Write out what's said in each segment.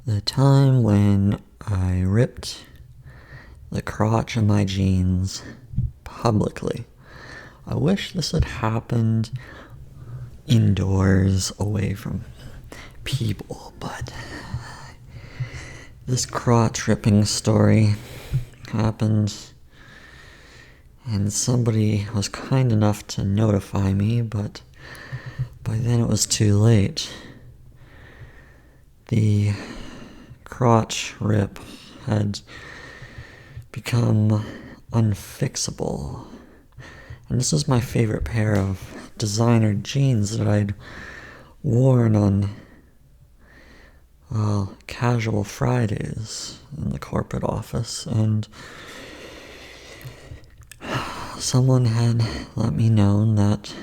The time when I ripped the crotch of my jeans publicly. I wish this had happened indoors, away from people, but this crotch ripping story happened, and somebody was kind enough to notify me, but by then it was too late. The crotch rip had become unfixable. And this is my favorite pair of designer jeans that I'd worn on, casual Fridays in the corporate office. And someone had let me know that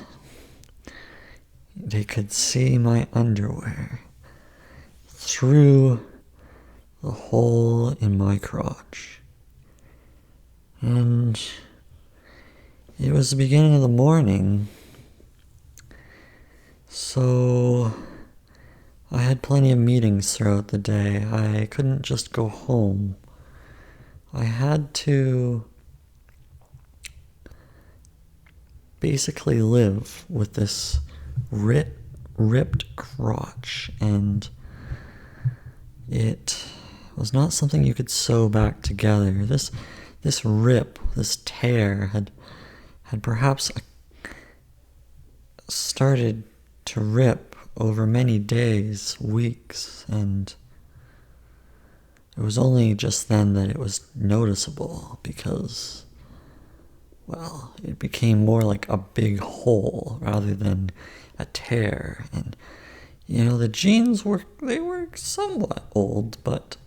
they could see my underwear through the hole in my crotch. And it was the beginning of the morning, so I had plenty of meetings throughout the day. I couldn't just go home. I had to basically live with this ripped crotch, and it was not something you could sew back together. This rip, this tear had perhaps started to rip over many days, weeks, and it was only just then that it was noticeable because, well, it became more like a big hole rather than a tear. And, the jeans were somewhat old, but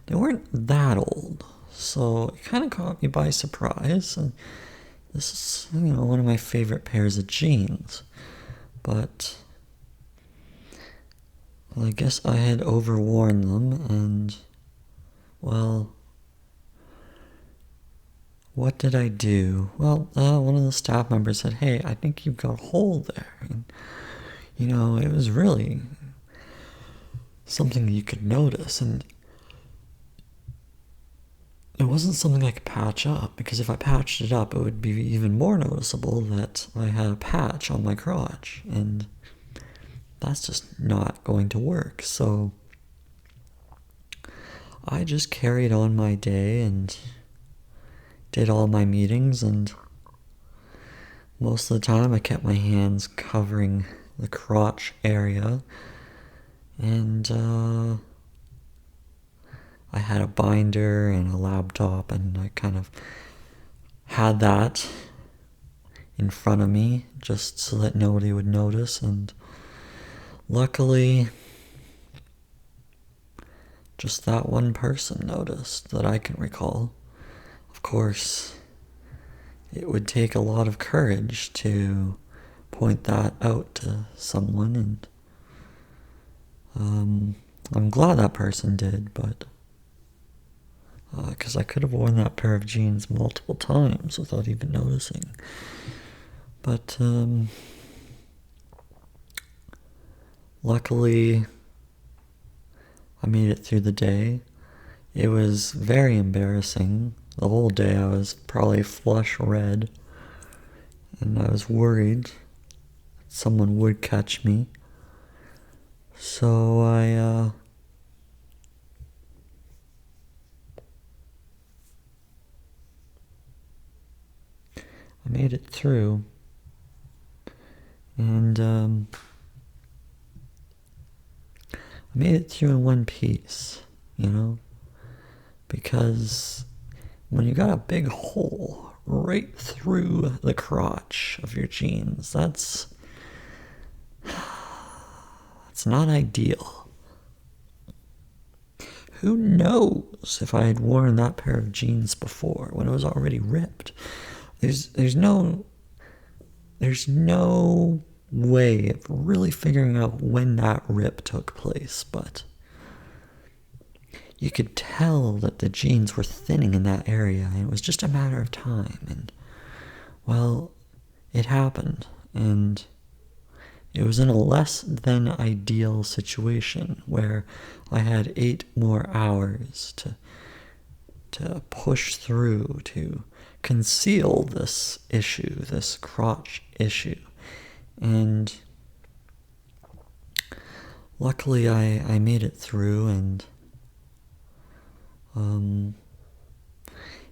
they weren't that old. So it kind of caught me by surprise. And this is, one of my favorite pairs of jeans. But, well, I guess I had overworn them, and, well, what did I do? Well, one of the staff members said, "Hey, I think you've got a hole there." And, it was really something you could notice, and it wasn't something I could patch up, because if I patched it up, it would be even more noticeable that I had a patch on my crotch, and that's just not going to work. So I just carried on my day and did all my meetings, and most of the time I kept my hands covering the crotch area, and I had a binder and a laptop, and I kind of had that in front of me just so that nobody would notice. And luckily, just that one person noticed that I can recall. Of course, it would take a lot of courage to point that out to someone, and I'm glad that person did, but because I could have worn that pair of jeans multiple times without even noticing. But luckily, I made it through the day. It was very embarrassing. The whole day I was probably flush red, and I was worried that someone would catch me. So I made it through, and I made it through in one piece, because when you got a big hole right through the crotch of your jeans, that's not ideal. Who knows if I had worn that pair of jeans before when it was already ripped? There's no way of really figuring out when that rip took place, but you could tell that the jeans were thinning in that area, and it was just a matter of time. And, well, it happened, and It was in a less than ideal situation where I had 8 more hours to push through to conceal this issue, this crotch issue. And luckily I made it through, and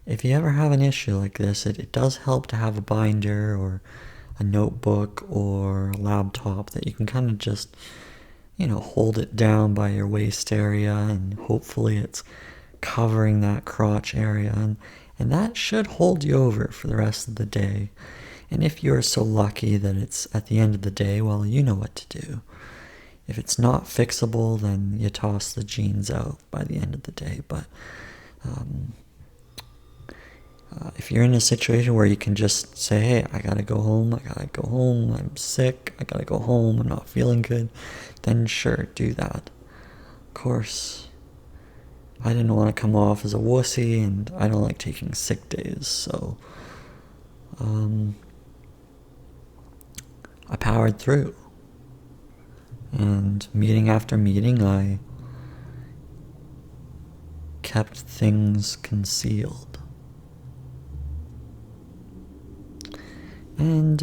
if you ever have an issue like this, it does help to have a binder or a notebook or a laptop that you can kind of just, hold it down by your waist area, and hopefully it's covering that crotch area, and that should hold you over for the rest of the day. And if you're so lucky that it's at the end of the day, well, you know what to do. If it's not fixable, then you toss the jeans out by the end of the day. But if you're in a situation where you can just say, hey, I gotta go home, I'm sick, I gotta go home, I'm not feeling good, then sure, do that. Of course, I didn't want to come off as a wussy, and I don't like taking sick days, so I powered through. And meeting after meeting, I kept things concealed. And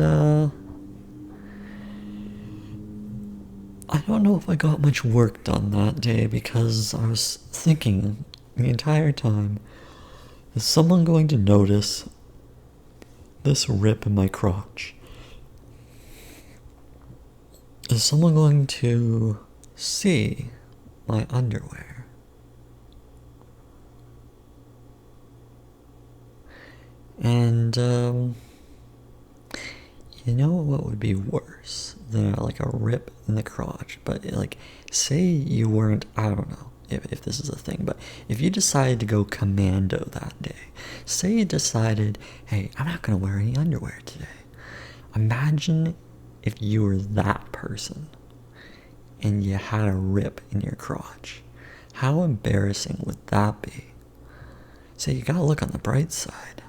I don't know if I got much work done that day, because I was thinking the entire time, is someone going to notice this rip in my crotch? Is someone going to see my underwear? And you know what would be worse than like a rip in the crotch? But like, say you weren't, I don't know if this is a thing, but if you decided to go commando that day, say you decided, hey, I'm not going to wear any underwear today. Imagine if you were that person and you had a rip in your crotch. How embarrassing would that be? So you gotta look on the bright side.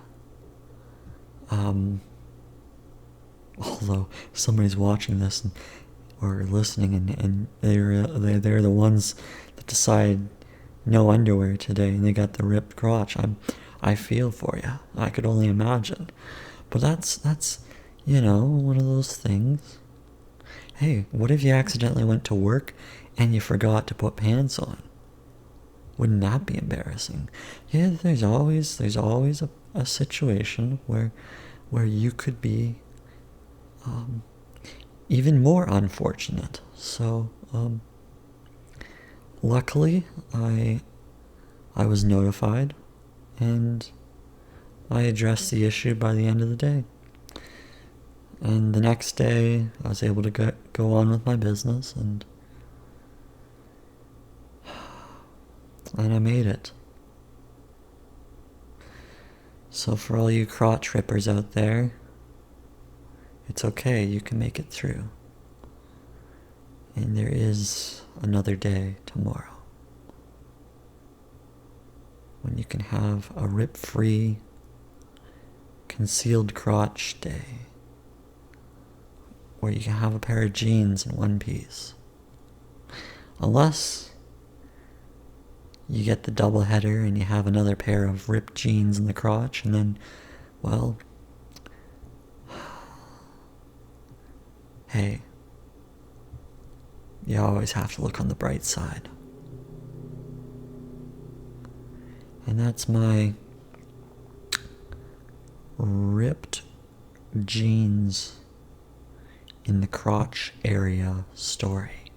Although somebody's watching this or listening, and they're the ones that decide no underwear today, and they got the ripped crotch, I feel for you. I could only imagine. But that's one of those things. Hey, what if you accidentally went to work and you forgot to put pants on? Wouldn't that be embarrassing? Yeah, there's always a situation where you could be even more unfortunate. So luckily I was notified, and I addressed the issue by the end of the day. And the next day, I was able to go on with my business, and I made it. So for all you crotch rippers out there, it's okay, you can make it through. And there is another day tomorrow when you can have a rip-free, concealed crotch day, where you can have a pair of jeans in one piece. Unless you get the double header and you have another pair of ripped jeans in the crotch, and then, well, hey, you always have to look on the bright side. And that's my ripped jeans in the crotch area story.